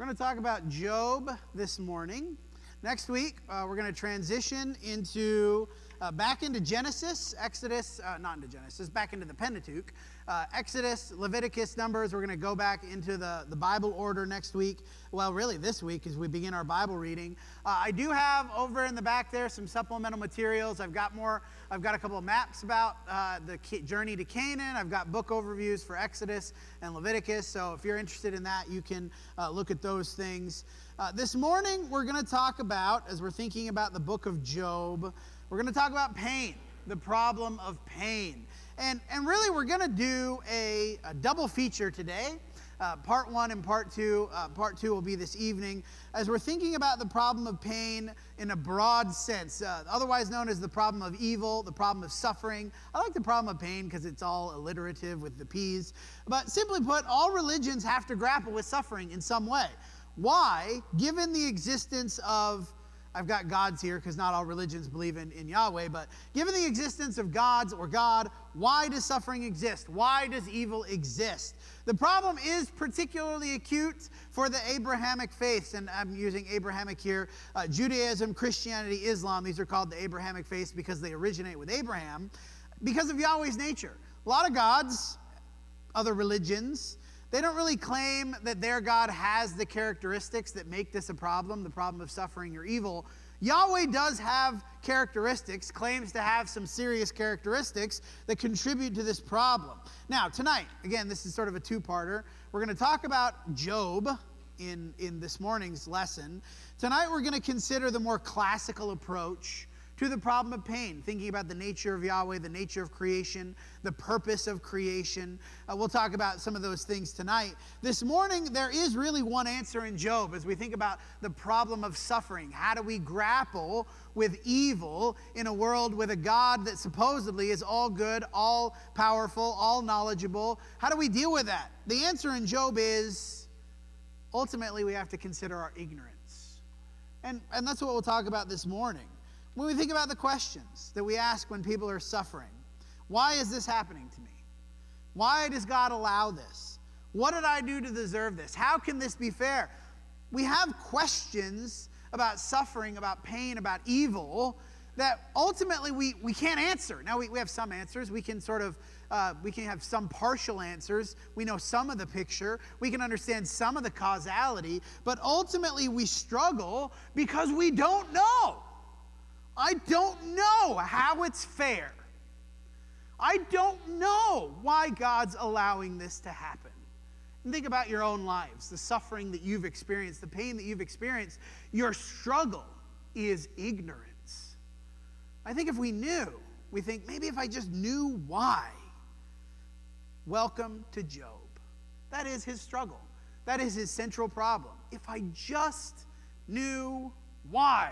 We're going to talk about Job this morning. Next week, we're going to transition back into Genesis, Exodus, not into Genesis, back into the Pentateuch. Exodus, Leviticus, Numbers. We're going to go back into the Bible order next week. Well, really this week as we begin our Bible reading. I do have over in the back there some supplemental materials. I've got a couple of maps about the journey to Canaan. I've got book overviews for Exodus and Leviticus. So if you're interested in that, you can look at those things. This morning, we're going to talk about, as we're thinking about the book of Job, we're going to talk about pain, the problem of pain. And really, we're going to do a double feature today. Part one and part two. Part two will be this evening, as we're thinking about the problem of pain in a broad sense, otherwise known as the problem of evil, the problem of suffering. I like the problem of pain because it's all alliterative with the P's. But simply put, all religions have to grapple with suffering in some way. Why, given the existence of, I've got gods here because not all religions believe in Yahweh, but given the existence of gods or God, why does suffering exist? Why does evil exist? The problem is particularly acute for the Abrahamic faiths, and I'm using Abrahamic here. Judaism, Christianity, Islam, these are called the Abrahamic faiths because they originate with Abraham, because of Yahweh's nature. A lot of gods, other religions, they don't really claim that their God has the characteristics that make this a problem, the problem of suffering or evil. Yahweh does have characteristics, claims to have some serious characteristics that contribute to this problem. Now, tonight, again, this is sort of a two-parter. We're going to talk about Job in this morning's lesson. Tonight, we're going to consider the more classical approach to the problem of pain, thinking about the nature of Yahweh, the nature of creation, the purpose of creation. We'll talk about some of those things tonight. This morning, there is really one answer in Job as we think about the problem of suffering. How do we grapple with evil in a world with a God that supposedly is all good, all powerful, all knowledgeable? How do we deal with that? The answer in Job is, ultimately, we have to consider our ignorance. And that's what we'll talk about this morning. When we think about the questions that we ask when people are suffering, why is this happening to me? Why does God allow this? What did I do to deserve this? How can this be fair? We have questions about suffering, about pain, about evil that ultimately we can't answer. Now we have some answers. We can we can have some partial answers. We know some of the picture. We can understand some of the causality, but ultimately we struggle because we don't know. I don't know how it's fair. I don't know why God's allowing this to happen. And think about your own lives, the suffering that you've experienced, the pain that you've experienced. Your struggle is ignorance. I think if we knew, we think maybe if I just knew why. Welcome to Job. That is his struggle. That is his central problem. If I just knew why.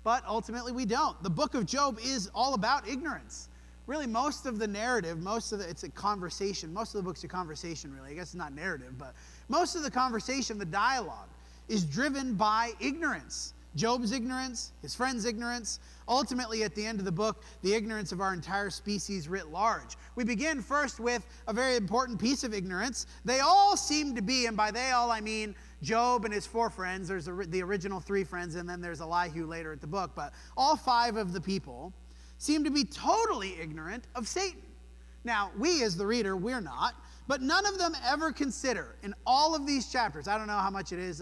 But ultimately we don't. The book of Job is all about ignorance. Really, most of the narrative, it's a conversation. Most of the book's a conversation, really. I guess it's not narrative, but most of the conversation, the dialogue, is driven by ignorance. Job's ignorance, his friend's ignorance, ultimately at the end of the book, the ignorance of our entire species writ large. We begin first with a very important piece of ignorance. They all seem to be, and by they all I mean Job and his four friends. There's the original three friends, and then there's Elihu later at the book. But all five of the people seem to be totally ignorant of Satan. Now, we as the reader, we're not. But none of them ever consider, in all of these chapters, I don't know how much it is,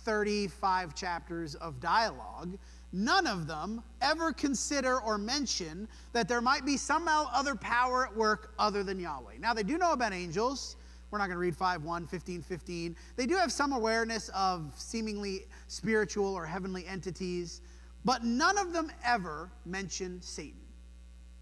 35 chapters of dialogue, none of them ever consider or mention that there might be some other power at work other than Yahweh. Now, they do know about angels. We're not going to read 5:1, 15:15. They do have some awareness of seemingly spiritual or heavenly entities, but none of them ever mention Satan.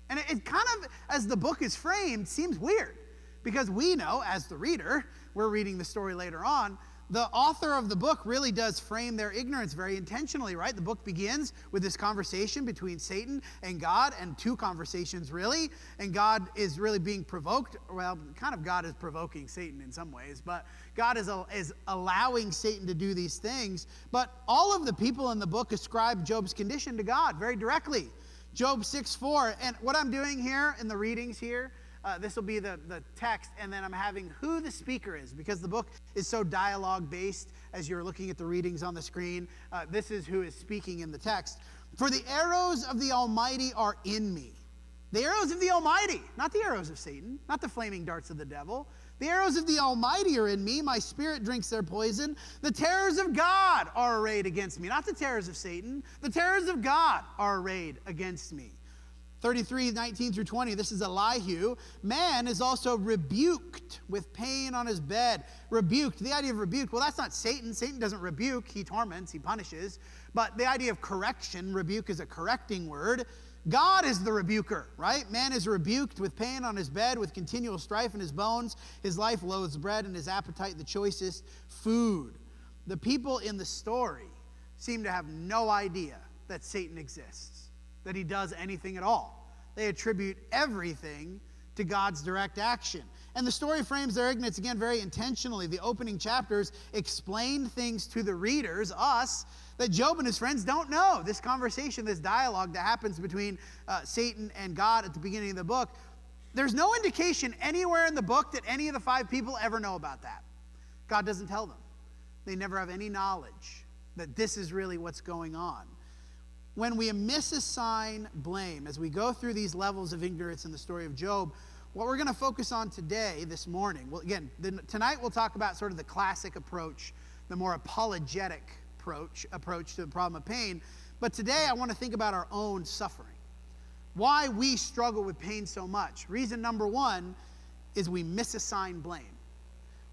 And it kind of, as the book is framed, seems weird, because we know, as the reader, we're reading the story later on, the author of the book really does frame their ignorance very intentionally, right? The book begins with this conversation between Satan and God, and two conversations, really. And God is really being provoked. Well, kind of God is provoking Satan in some ways, but God is allowing Satan to do these things. But all of the people in the book ascribe Job's condition to God very directly. Job 6:4. And what I'm doing here in the readings here, This will be the text, and then I'm having who the speaker is, because the book is so dialogue-based. As you're looking at the readings on the screen, this is who is speaking in the text. For the arrows of the Almighty are in me. The arrows of the Almighty, not the arrows of Satan, not the flaming darts of the devil. The arrows of the Almighty are in me. My spirit drinks their poison. The terrors of God are arrayed against me. Not the terrors of Satan. The terrors of God are arrayed against me. 33:19 through 20, this is Elihu. Man is also rebuked with pain on his bed. Rebuked, the idea of rebuked, well, that's not Satan. Satan doesn't rebuke, he torments, he punishes. But the idea of correction, rebuke is a correcting word. God is the rebuker, right? Man is rebuked with pain on his bed, with continual strife in his bones. His life loathes bread, and his appetite the choicest food. The people in the story seem to have no idea that Satan exists, that he does anything at all. They attribute everything to God's direct action. And the story frames their ignorance, again, very intentionally. The opening chapters explain things to the readers, us, that Job and his friends don't know. This conversation, this dialogue that happens between Satan and God at the beginning of the book, there's no indication anywhere in the book that any of the 5 people ever know about that. God doesn't tell them. They never have any knowledge that this is really what's going on. When we misassign blame, as we go through these levels of ignorance in the story of Job, what we're going to focus on today, this morning, well, again, tonight we'll talk about sort of the classic approach, the more apologetic approach to the problem of pain. But today I want to think about our own suffering. Why we struggle with pain so much. Reason number 1 is we misassign blame.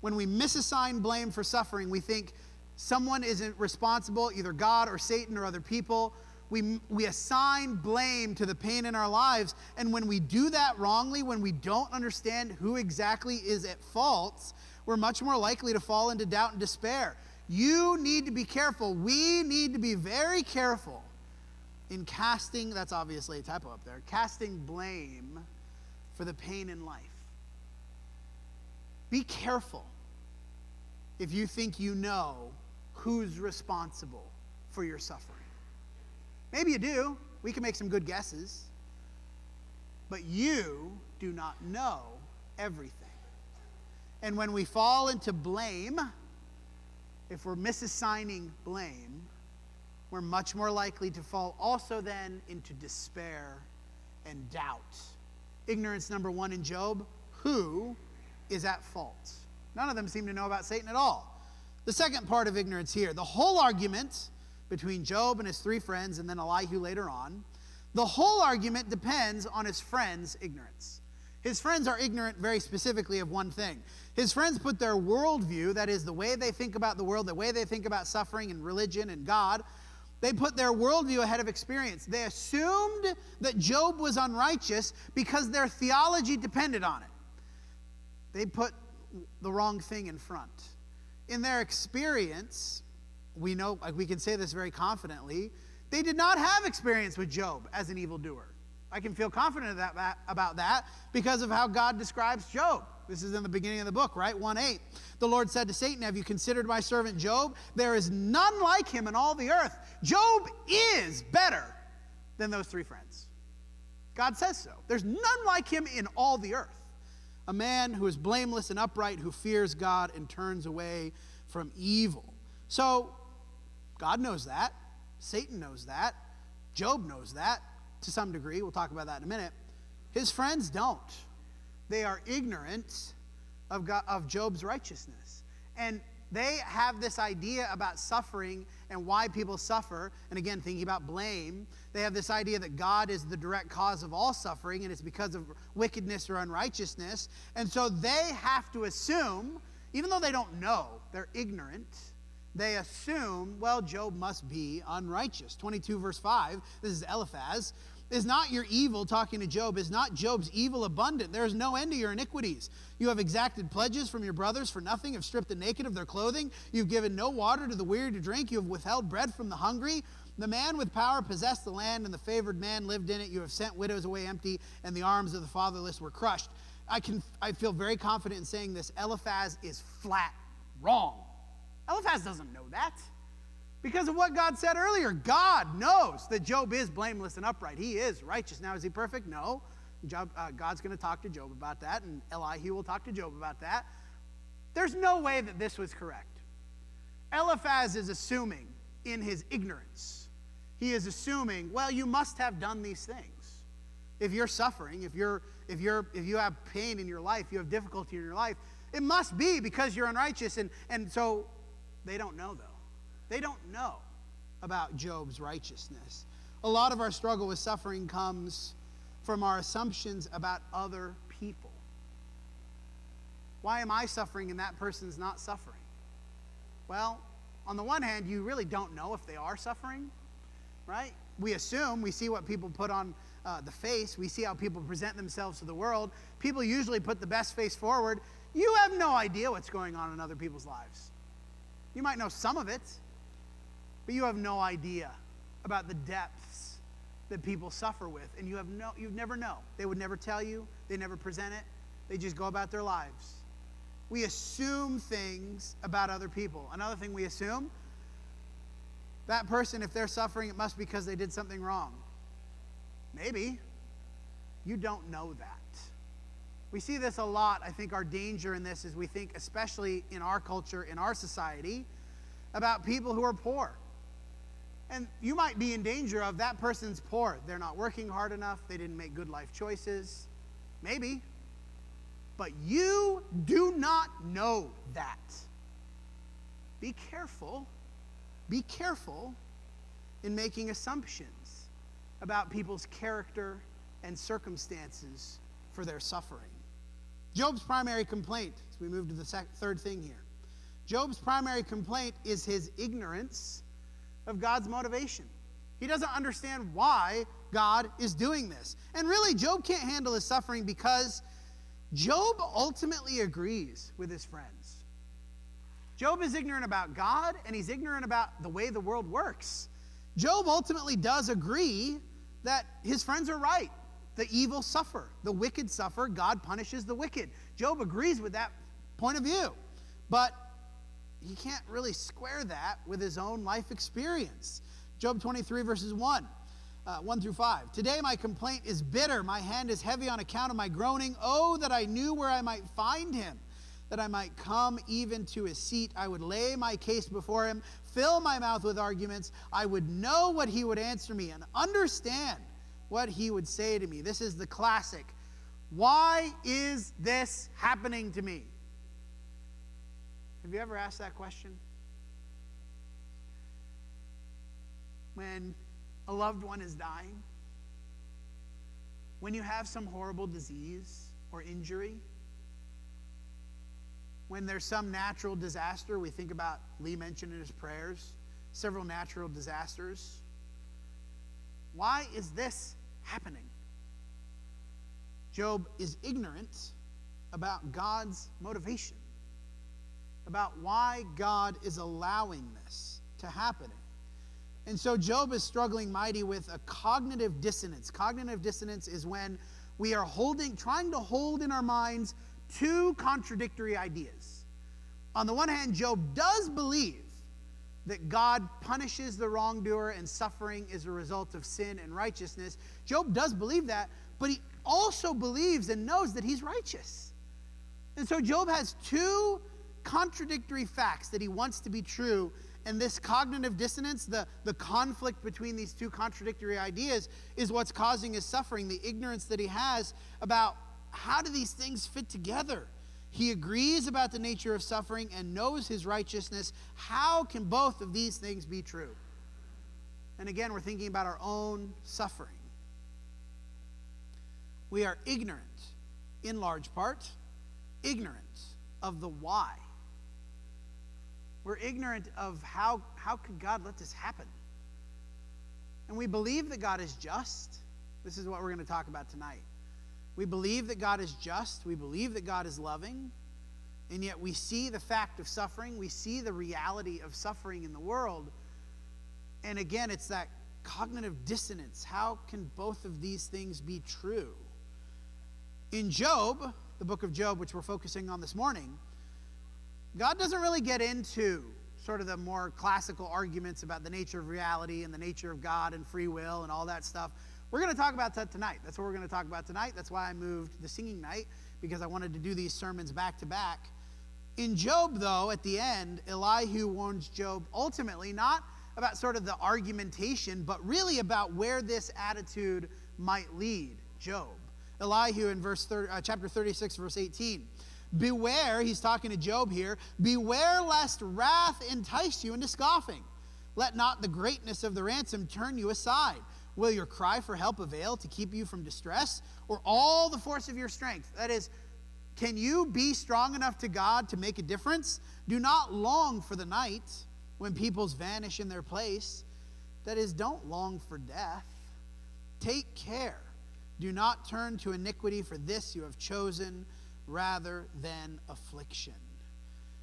When we misassign blame for suffering, we think someone isn't responsible, either God or Satan or other people. We assign blame to the pain in our lives, and when we do that wrongly, when we don't understand who exactly is at fault, we're much more likely to fall into doubt and despair. You need to be careful. We need to be very careful in casting, that's obviously a typo up there, casting blame for the pain in life. Be careful if you think you know who's responsible for your suffering. Maybe you do. We can make some good guesses. But you do not know everything. And when we fall into blame, if we're misassigning blame, we're much more likely to fall also then into despair and doubt. Ignorance number 1 in Job, who is at fault? None of them seem to know about Satan at all. The second part of ignorance here, the whole argument between Job and his 3 friends, and then Elihu later on, the whole argument depends on his friends' ignorance. His friends are ignorant very specifically of one thing. His friends put their worldview, that is the way they think about the world, the way they think about suffering and religion and God, they put their worldview ahead of experience. They assumed that Job was unrighteous because their theology depended on it. They put the wrong thing in front. In their experience, we know, we can say this very confidently, they did not have experience with Job as an evildoer. I can feel confident about that because of how God describes Job. This is in the beginning of the book, right? 1:8. The Lord said to Satan, have you considered my servant Job? There is none like him in all the earth. Job is better than those 3 friends. God says so. There's none like him in all the earth. A man who is blameless and upright, who fears God and turns away from evil. So, God knows that. Satan knows that. Job knows that to some degree. We'll talk about that in a minute. His friends don't. They are ignorant of Job's righteousness. And they have this idea about suffering and why people suffer. And again, thinking about blame, they have this idea that God is the direct cause of all suffering, and it's because of wickedness or unrighteousness. And so they have to assume, even though they don't know, they're ignorant, they assume, well, Job must be unrighteous. 22 verse 5, this is Eliphaz. Is not your evil, talking to Job, is not Job's evil abundant? There is no end to your iniquities. You have exacted pledges from your brothers for nothing, have stripped the naked of their clothing. You've given no water to the weary to drink. You have withheld bread from the hungry. The man with power possessed the land, and the favored man lived in it. You have sent widows away empty, and the arms of the fatherless were crushed. I feel very confident in saying this. Eliphaz is flat wrong. Eliphaz doesn't know that. Because of what God said earlier. God knows that Job is blameless and upright. He is righteous. Now, is he perfect? No. God's going to talk to Job about that, and Elihu will talk to Job about that. There's no way that this was correct. Eliphaz is assuming in his ignorance. He is assuming, well, you must have done these things. If you're suffering, if you have pain in your life, you have difficulty in your life, it must be because you're unrighteous. And so they don't know, though. They don't know about Job's righteousness. A lot of our struggle with suffering comes from our assumptions about other people. Why am I suffering and that person's not suffering? Well, on the one hand, you really don't know if they are suffering, right? We assume, we see what people put on the face. We see how people present themselves to the world. People usually put the best face forward. You have no idea what's going on in other people's lives. You might know some of it, but you have no idea about the depths that people suffer with. And you'd never know. They would never tell you. They never present it. They just go about their lives. We assume things about other people. Another thing we assume, that person, if they're suffering, it must be because they did something wrong. Maybe. You don't know that. We see this a lot. I think our danger in this is we think, especially in our culture, in our society, about people who are poor. And you might be in danger of that person's poor. They're not working hard enough. They didn't make good life choices. Maybe. But you do not know that. Be careful. Be careful in making assumptions about people's character and circumstances for their suffering. Job's primary complaint, as we move to the third thing here, Job's primary complaint is his ignorance of God's motivation. He doesn't understand why God is doing this. And really, Job can't handle his suffering because Job ultimately agrees with his friends. Job is ignorant about God, and he's ignorant about the way the world works. Job ultimately does agree that his friends are right. The evil suffer. The wicked suffer. God punishes the wicked. Job agrees with that point of view. But he can't really square that with his own life experience. Job 23, verses 1 through 5. Today my complaint is bitter. My hand is heavy on account of my groaning. Oh, that I knew where I might find him, that I might come even to his seat. I would lay my case before him, fill my mouth with arguments. I would know what he would answer me and understand what he would say to me. This is the classic. Why is this happening to me? Have you ever asked that question? When a loved one is dying? When you have some horrible disease or injury? When there's some natural disaster? We think about Lee mentioned in his prayers, several natural disasters. Why is this happening? Job is ignorant about God's motivation, about why God is allowing this to happen. And so Job is struggling mighty with a cognitive dissonance. Cognitive dissonance is when we are trying to hold in our minds two contradictory ideas. On the one hand, Job does believe that God punishes the wrongdoer and suffering is a result of sin and righteousness. Job does believe that, but he also believes and knows that he's righteous. And so Job has two contradictory facts that he wants to be true, and this cognitive dissonance, the conflict between these two contradictory ideas, is what's causing his suffering, the ignorance that he has about how do these things fit together. He agrees about the nature of suffering and knows his righteousness. How can both of these things be true? And again, we're thinking about our own suffering. We are ignorant, in large part, ignorant of the why. We're ignorant of how could God let this happen? And we believe that God is just. This is what we're going to talk about tonight. We believe that God is just. We believe that God is loving. And yet we see the fact of suffering. We see the reality of suffering in the world. And again, it's that cognitive dissonance. How can both of these things be true? In Job, the book of Job, which we're focusing on this morning, God doesn't really get into sort of the more classical arguments about the nature of reality and the nature of God and free will and all that stuff. We're going to talk about that tonight. That's what we're going to talk about tonight. That's why I moved the singing night, because I wanted to do these sermons back to back. In Job, though, at the end, Elihu warns Job ultimately not about sort of the argumentation, but really about where this attitude might lead Job. Elihu in chapter 36, verse 18. Beware, he's talking to Job here, beware lest wrath entice you into scoffing. Let not the greatness of the ransom turn you aside. Will your cry for help avail to keep you from distress, or all the force of your strength? That is, can you be strong enough to God to make a difference? Do not long for the night when peoples vanish in their place. That is, don't long for death. Take care. Do not turn to iniquity, for this you have chosen rather than affliction.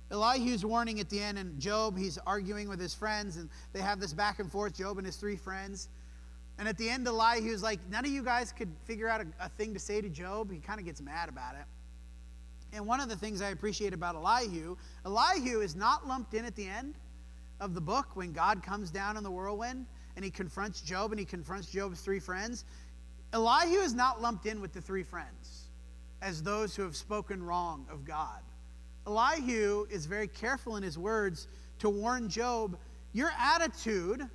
Elihu's warning at the end, and Job, he's arguing with his friends, and they have this back and forth, Job and his three friends. And at the end, Elihu's like, none of you guys could figure out a thing to say to Job. He kind of gets mad about it. And one of the things I appreciate about Elihu is not lumped in at the end of the book when God comes down in the whirlwind and he confronts Job and he confronts Job's three friends. Elihu is not lumped in with the three friends as those who have spoken wrong of God. Elihu is very careful in his words to warn Job, your attitude,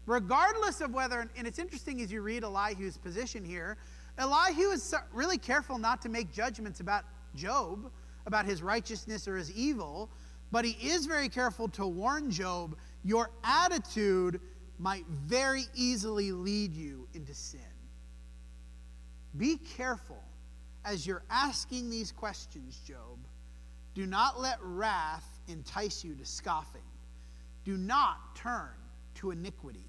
regardless of whether, and it's interesting as you read Elihu's position here, Elihu is really careful not to make judgments about Job, about his righteousness or his evil, but he is very careful to warn Job, your attitude might very easily lead you into sin. Be careful as you're asking these questions, Job. Do not let wrath entice you to scoffing. Do not turn to iniquity.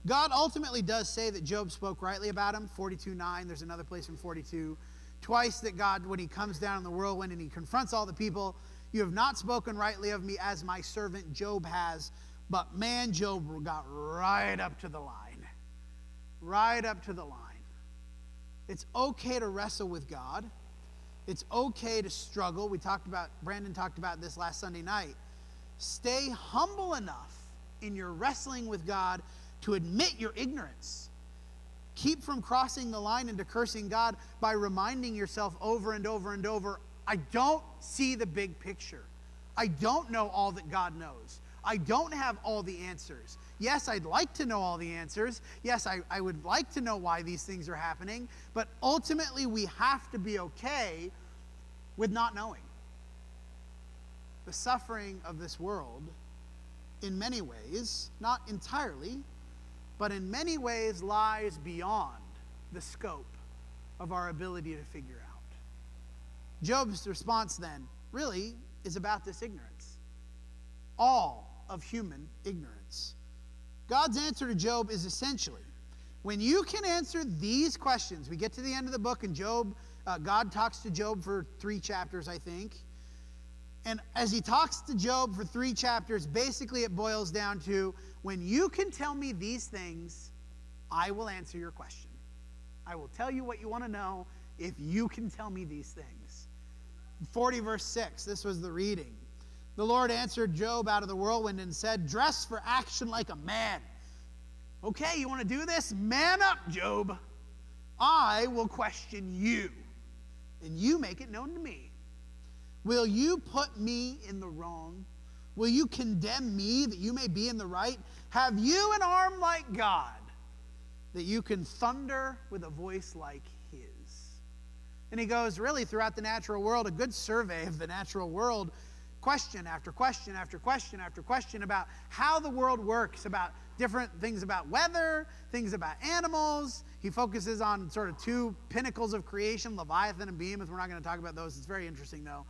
God ultimately does say that Job spoke rightly about him, 42:9. There's another place in 42. Twice that God, when he comes down in the whirlwind and he confronts all the people, you have not spoken rightly of me as my servant Job has. But man, Job got right up to the line. Right up to the line. It's okay to wrestle with God. It's okay to struggle. Brandon talked about this last Sunday night. Stay humble enough in your wrestling with God to admit your ignorance. Keep from crossing the line into cursing God by reminding yourself over and over and over, I don't see the big picture. I don't know all that God knows. I don't have all the answers. Yes, I'd like to know all the answers. Yes, I would like to know why these things are happening. But ultimately, we have to be okay with not knowing. The suffering of this world, in many ways, not entirely, but in many ways lies beyond the scope of our ability to figure out. Job's response then really is about this ignorance. All of human ignorance. God's answer to Job is essentially, when you can answer these questions, we get to the end of the book and God talks to Job for 3 chapters, I think. And as he talks to Job for 3 chapters, basically it boils down to, when you can tell me these things, I will answer your question. I will tell you what you want to know if you can tell me these things. 40 verse 6, this was the reading. The Lord answered Job out of the whirlwind and said, dress for action like a man. Okay, you want to do this? Man up, Job. I will question you, and you make it known to me. Will you put me in the wrong? Will you condemn me that you may be in the right? Have you an arm like God, that you can thunder with a voice like his? And he goes, really, throughout the natural world, a good survey of the natural world, question after question after question after question about how the world works, about different things about weather, things about animals. He focuses on sort of 2 pinnacles of creation, Leviathan and Behemoth. We're not going to talk about those. It's very interesting, though.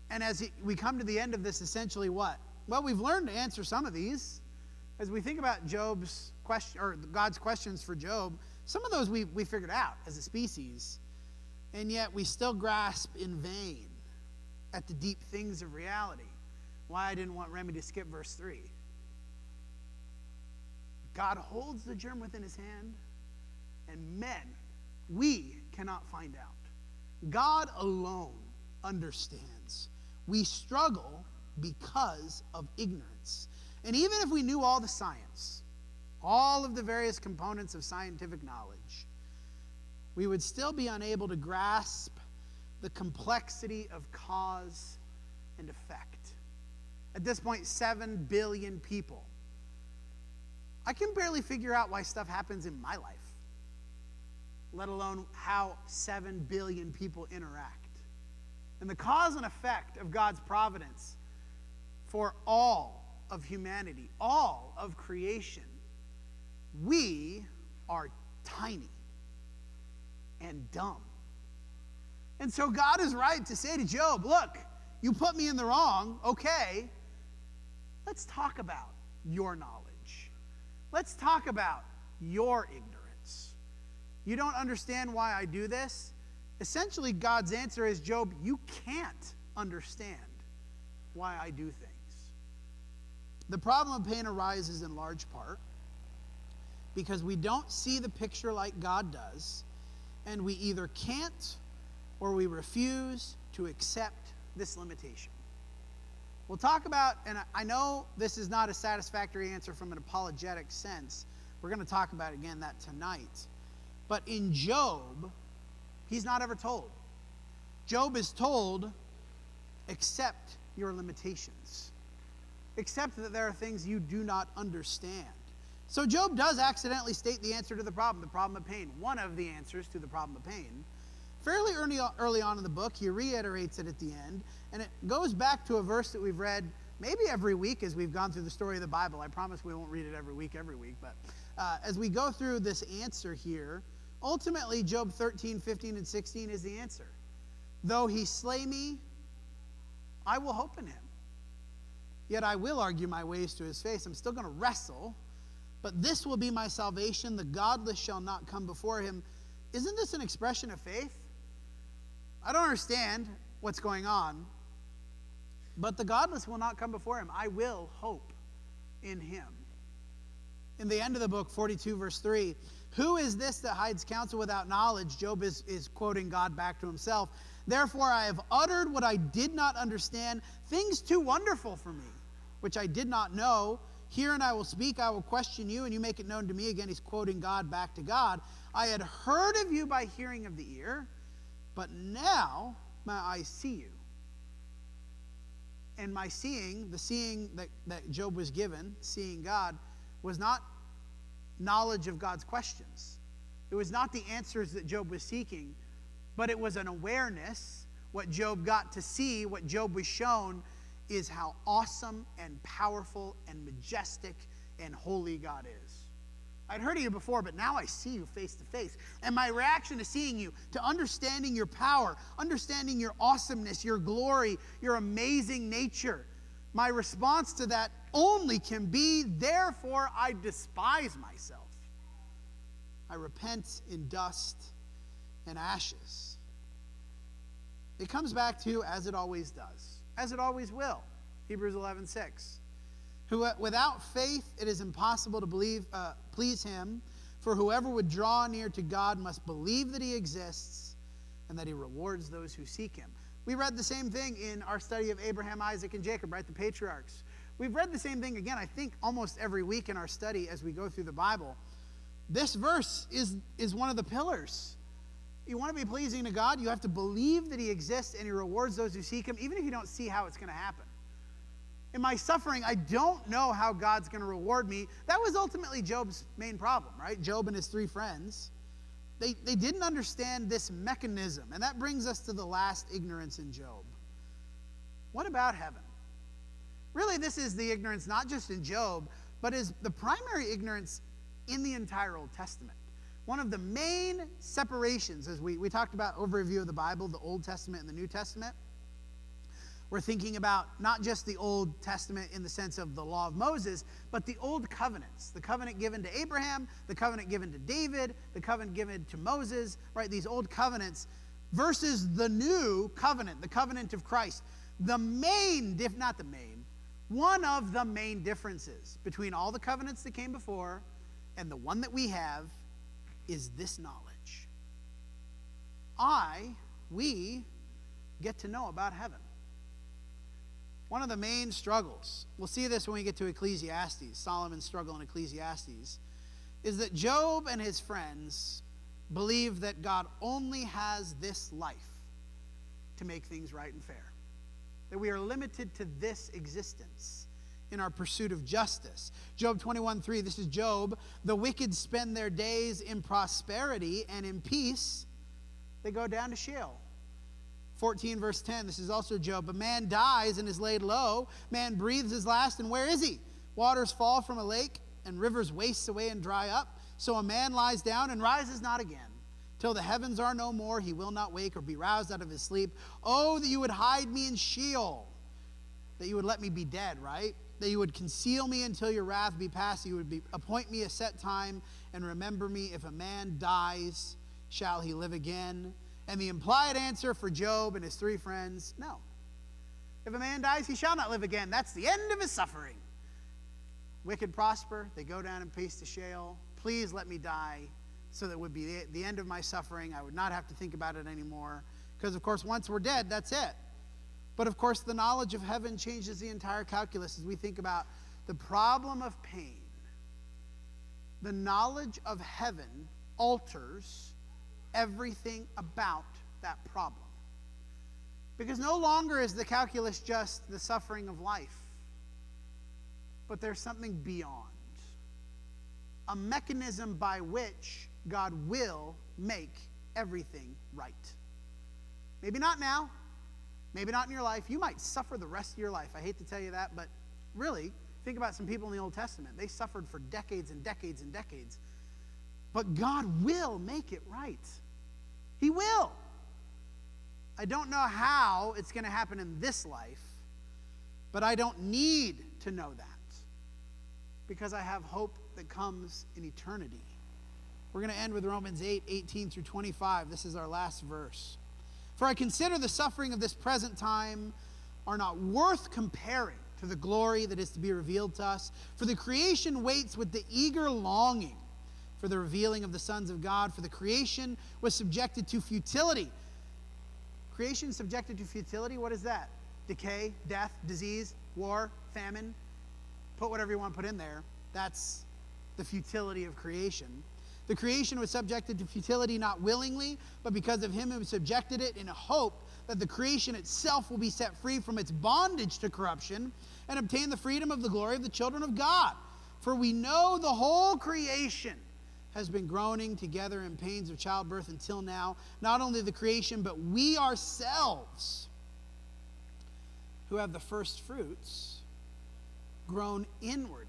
And as we come to the end of this, essentially what? Well, we've learned to answer some of these. As we think about Job's question, or God's questions for Job, some of those we figured out as a species. And yet we still grasp in vain at the deep things of reality. Why I didn't want Remy to skip verse 3. God holds the germ within his hand, and men, we cannot find out. God alone understands. We struggle because of ignorance. And even if we knew all the science, all of the various components of scientific knowledge, we would still be unable to grasp the complexity of cause and effect. At this point, 7 billion people. I can barely figure out why stuff happens in my life, let alone how 7 billion people interact. And the cause and effect of God's providence for all of humanity, all of creation, we are tiny and dumb. And so God is right to say to Job, look, you put me in the wrong, okay, let's talk about your knowledge. Let's talk about your ignorance. You don't understand why I do this? Essentially, God's answer is, Job, you can't understand why I do things. The problem of pain arises in large part because we don't see the picture like God does, and we either can't or we refuse to accept this limitation. We'll talk about, and I know this is not a satisfactory answer from an apologetic sense. We're going to talk about again that tonight. But in Job, he's not ever told. Job is told, accept your limitations. Accept that there are things you do not understand. So Job does accidentally state the answer to the problem of pain. One of the answers to the problem of pain. Fairly early on in the book, he reiterates it at the end, and it goes back to a verse that we've read maybe every week as we've gone through the story of the Bible. I promise we won't read it every week, but as we go through this answer here, ultimately Job 13, 15, and 16 is the answer. Though he slay me, I will hope in him. Yet I will argue my ways to his face. I'm still going to wrestle, but this will be my salvation. The godless shall not come before him. Isn't this an expression of faith? I don't understand what's going on, but the godless will not come before him. I will hope in him. In the end of the book, 42 verse 3, who is this that hides counsel without knowledge? Job is quoting God back to himself. Therefore I have uttered what I did not understand, things too wonderful for me, which I did not know. Hear and I will speak, I will question you, and you make it known to me. Again, he's quoting God back to God. I had heard of you by hearing of the ear, but now my eyes see you. And my seeing, the seeing that Job was given, seeing God, was not knowledge of God's questions. It was not the answers that Job was seeking, but it was an awareness. What Job got to see, what Job was shown, is how awesome and powerful and majestic and holy God is. I'd heard of you before, but now I see you face to face. And my reaction to seeing you, to understanding your power, understanding your awesomeness, your glory, your amazing nature, my response to that only can be, therefore I despise myself. I repent in dust and ashes. It comes back to, as it always does, as it always will, Hebrews 11:6. Who, without faith, it is impossible to please him. For whoever would draw near to God must believe that he exists and that he rewards those who seek him. We read the same thing in our study of Abraham, Isaac, and Jacob, right? The patriarchs. We've read the same thing again, I think, almost every week in our study as we go through the Bible. This verse is one of the pillars. You want to be pleasing to God, you have to believe that he exists and he rewards those who seek him, even if you don't see how it's going to happen. In my suffering, I don't know how God's going to reward me. That was ultimately Job's main problem, right? Job and his 3 friends. They didn't understand this mechanism. And that brings us to the last ignorance in Job. What about heaven? Really, this is the ignorance not just in Job, but is the primary ignorance in the entire Old Testament. One of the main separations, as we talked about overview of the Bible, the Old Testament and the New Testament, we're thinking about not just the Old Testament in the sense of the law of Moses, but the old covenants. The covenant given to Abraham, the covenant given to David, the covenant given to Moses, right? These old covenants versus the new covenant, the covenant of Christ. One of the main differences between all the covenants that came before and the one that we have is this knowledge. We get to know about heaven. One of the main struggles, we'll see this when we get to Ecclesiastes, Solomon's struggle in Ecclesiastes. is that Job and his friends believe that God only has this life to make things right and fair. That we are limited to this existence in our pursuit of justice. Job 21:3, this is Job. The wicked spend their days in prosperity, and in peace they go down to Sheol. 14 verse 10, this is also Job. A man dies and is laid low. Man breathes his last, and where is he? Waters fall from a lake, and rivers waste away and dry up. So a man lies down and rises not again. Till the heavens are no more, he will not wake or be roused out of his sleep. Oh, that you would hide me in Sheol, that you would let me be dead, right? That you would conceal me until your wrath be past. You would appoint me a set time and remember me. If a man dies, shall he live again? And the implied answer for Job and his three friends, no. If a man dies, he shall not live again. That's the end of his suffering. Wicked prosper, they go down in peace to Sheol. Please let me die, so that it would be the end of my suffering. I would not have to think about it anymore. Because, of course, once we're dead, that's it. But, of course, the knowledge of heaven changes the entire calculus as we think about the problem of pain. The knowledge of heaven alters everything about that problem. Because no longer is the calculus just the suffering of life, but there's something beyond. A mechanism by which God will make everything right. Maybe not now, maybe not in your life. You might suffer the rest of your life. I hate to tell you that, but really, think about some people in the Old Testament. They suffered for decades and decades and decades. But God will make it right. He will. I don't know how it's going to happen in this life, but I don't need to know that, because I have hope that comes in eternity. We're going to end with Romans 8:18 through 25. This is our last verse. For I consider the suffering of this present time are not worth comparing to the glory that is to be revealed to us. For the creation waits with the eager longing for the revealing of the sons of God. For the creation was subjected to futility. Creation subjected to futility, what is that? Decay, death, disease, war, famine. Put whatever you want to put in there. That's the futility of creation. The creation was subjected to futility not willingly, but because of him who subjected it, in a hope that the creation itself will be set free from its bondage to corruption and obtain the freedom of the glory of the children of God. For we know the whole creation has been groaning together in pains of childbirth until now. Not only the creation, but we ourselves, who have the first fruits, groan inwardly.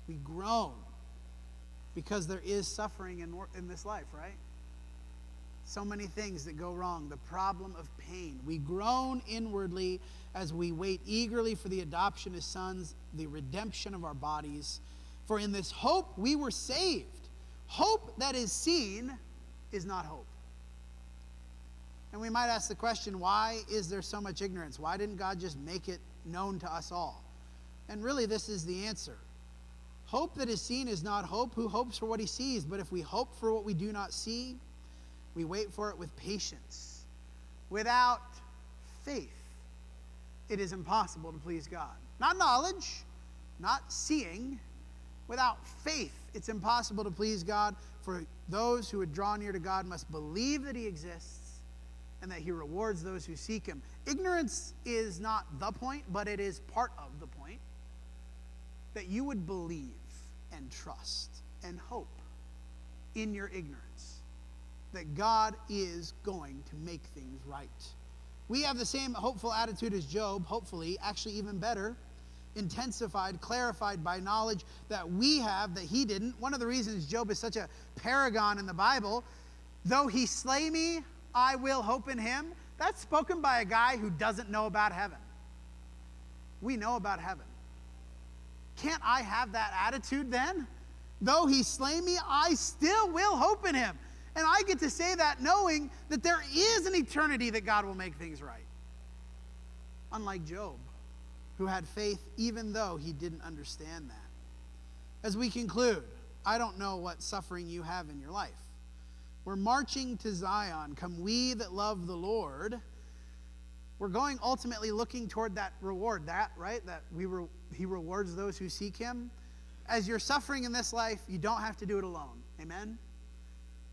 We groan because there is suffering in this life, right? So many things that go wrong. The problem of pain. We groan inwardly as we wait eagerly for the adoption as sons, the redemption of our bodies. For in this hope we were saved. Hope that is seen is not hope. And we might ask the question, why is there so much ignorance? Why didn't God just make it known to us all? And really, this is the answer. Hope that is seen is not hope. Who hopes for what he sees? But if we hope for what we do not see, we wait for it with patience. Without faith, it is impossible to please God. Not knowledge, not seeing. Without faith, it's impossible to please God. For those who would draw near to God must believe that he exists and that he rewards those who seek him. Ignorance is not the point, but it is part of the point. That you would believe and trust and hope in your ignorance that God is going to make things right. We have the same hopeful attitude as Job, hopefully, actually even better, intensified, clarified by knowledge that we have that he didn't. One of the reasons Job is such a paragon in the Bible, though he slay me, I will hope in him. That's spoken by a guy who doesn't know about heaven. We know about heaven. Can't I have that attitude then? Though he slay me, I still will hope in him. And I get to say that knowing that there is an eternity that God will make things right. Unlike Job, who had faith even though he didn't understand that. As we conclude, I don't know what suffering you have in your life. We're marching to Zion. Come we that love the Lord. We're going ultimately looking toward that reward, that, right? That he rewards those who seek him. as you're suffering in this life, you don't have to do it alone. Amen?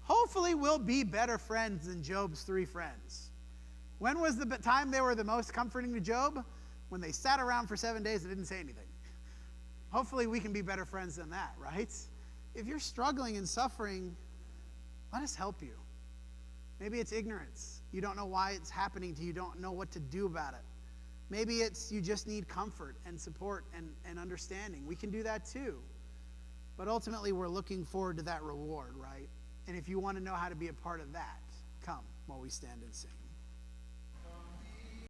Hopefully we'll be better friends than Job's 3 friends. When was the time they were the most comforting to Job? When they sat around for 7 days and didn't say anything. Hopefully we can be better friends than that, right? If you're struggling and suffering, let us help you. Maybe it's ignorance. You don't know why it's happening to you. You don't know what to do about it. Maybe it's you just need comfort and support and understanding. We can do that too. But ultimately, we're looking forward to that reward, right? And if you want to know how to be a part of that, come while we stand and sing.